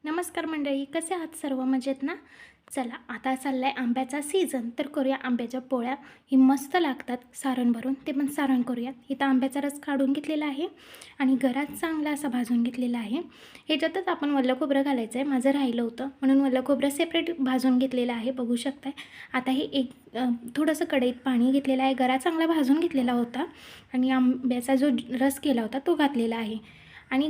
नमस्कार मंडळी, कसे आहात सर्व? मजेत ना? चला आता चाललाय आंब्याचा सीझन, तर करूया आंब्याच्या पोळ्या. ही मस्त लागतात सारण भरून, ते पण सारण करूयात. इथं आंब्याचा रस काढून घेतलेला आहे आणि गरात चांगला असा भाजून घेतलेला आहे. ह्याच्यातच आपण वल्लं खोबरं घालायचं आहे, माझं राहिलं होतं म्हणून वल्लं खोबरं सेपरेट भाजून घेतलेलं आहे, बघू शकताय. आता हे थोडंसं कढईत पाणी घेतलेलं आहे, गरा चांगला भाजून घेतलेला होता आणि आंब्याचा जो रस केला होता तो घातलेला आहे. आणि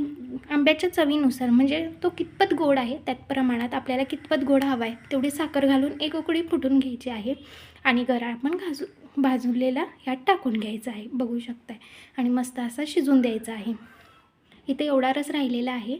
आंब्याच्या चवीनुसार म्हणजे तो कितपत गोड आहे त्यात प्रमाणात आपल्याला कितपत गोड हवा आहे तेवढी साखर घालून एक उकळी फुटून घ्यायची आहे आणि गरा पण भाजलेला ह्यात टाकून घ्यायचा आहे, बघू शकताय. आणि मस्त असा शिजून द्यायचा आहे. इथे एवढा रस राहिलेला आहे.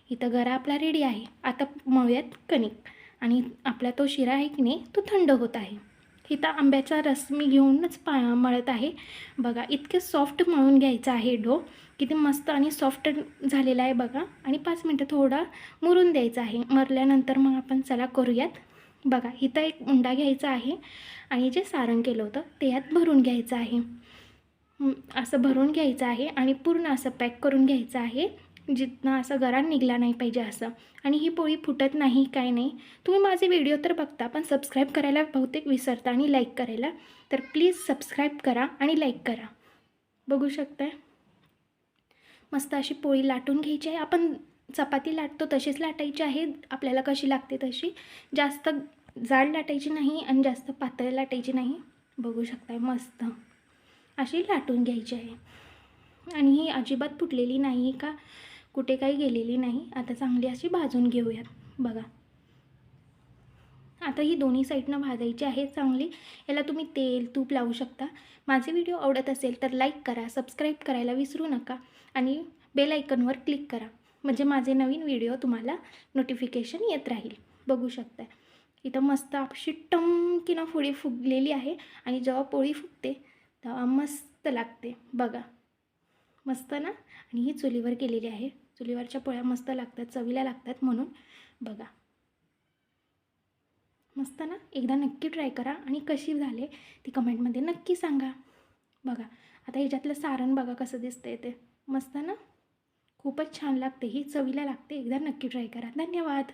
इथं गरा आपला रेडी आहे. आता मळूयात कणिक आणि आपला तो शिरा आहे की नाही तो थंड होत आहे. इथं आंब्याचा रस मी घेऊनच मळत आहे. बघा इतके सॉफ्ट मळून घ्यायचं आहे डो, किती मस्त आणि सॉफ्ट झालेला आहे बघा. आणि 5 मिनटं थोडा मुरून द्यायचा आहे. मरल्यानंतर मग आपण चला करूयात. बघा इथं एक उंडा घ्यायचा आहे आणि जे सारण केलं होतं ते यात भरून घ्यायचं आहे. असं भरून घ्यायचं आहे आणि पूर्ण असं पॅक करून घ्यायचं आहे, जिथनं असं गरा निघला नाही पाहिजे असं. आणि ही पोळी फुटत नाही काय नाही. तुम्ही माझे व्हिडिओ तर बघता पण सबस्क्राईब करायला बहुतेक विसरता आणि लाईक करायला, तर प्लीज सबस्क्राईब करा आणि लाईक करा. बघू शकताय मस्त अशी पोळी लाटून घ्यायची आहे. आपण चपाती लाटतो तशीच लाटायची आहे, आपल्याला कशी लागते तशी. जास्त जाड लाटायची नाही आणि जास्त पातळ लाटायची नाही. बघू शकताय मस्त अशी लाटून घ्यायची आहे. आणि ही अजिबात फुटलेली नाही का कुठे काही गेलेली नाही. आता चांगली अशी भाजून घेऊयात. बघा आता ही दोन्ही साईडनं भाजायची आहे चांगली. याला तुम्ही तेल तूप लावू शकता. माझे व्हिडिओ आवडत असेल तर लाईक करा, सबस्क्राईब करायला विसरू नका आणि बेल आयकॉनवर क्लिक करा, म्हणजे माझे नवीन व्हिडिओ तुम्हाला नोटिफिकेशन येत राहील. बघू शकता इथं मस्त अशी टमकीनं पोळी फुगलेली आहे आणि जेव्हा पोळी फुगते तेव्हा मस्त लागते बघा. मस्त ना? आणि ही चुलीवर केलेली आहे. चुलीवरच्या पोळ्या मस्त लागतात, चवीला लागतात म्हणून. बघा मस्त ना? एकदा नक्की ट्राय करा आणि कशी झाले ती कमेंटमध्ये नक्की सांगा. बघा आता ह्याच्यातलं सारण बघा कसं दिसतंय ते. मस्त ना? खूपच छान लागते ही, चवीला लागते. एकदा नक्की ट्राय करा. धन्यवाद.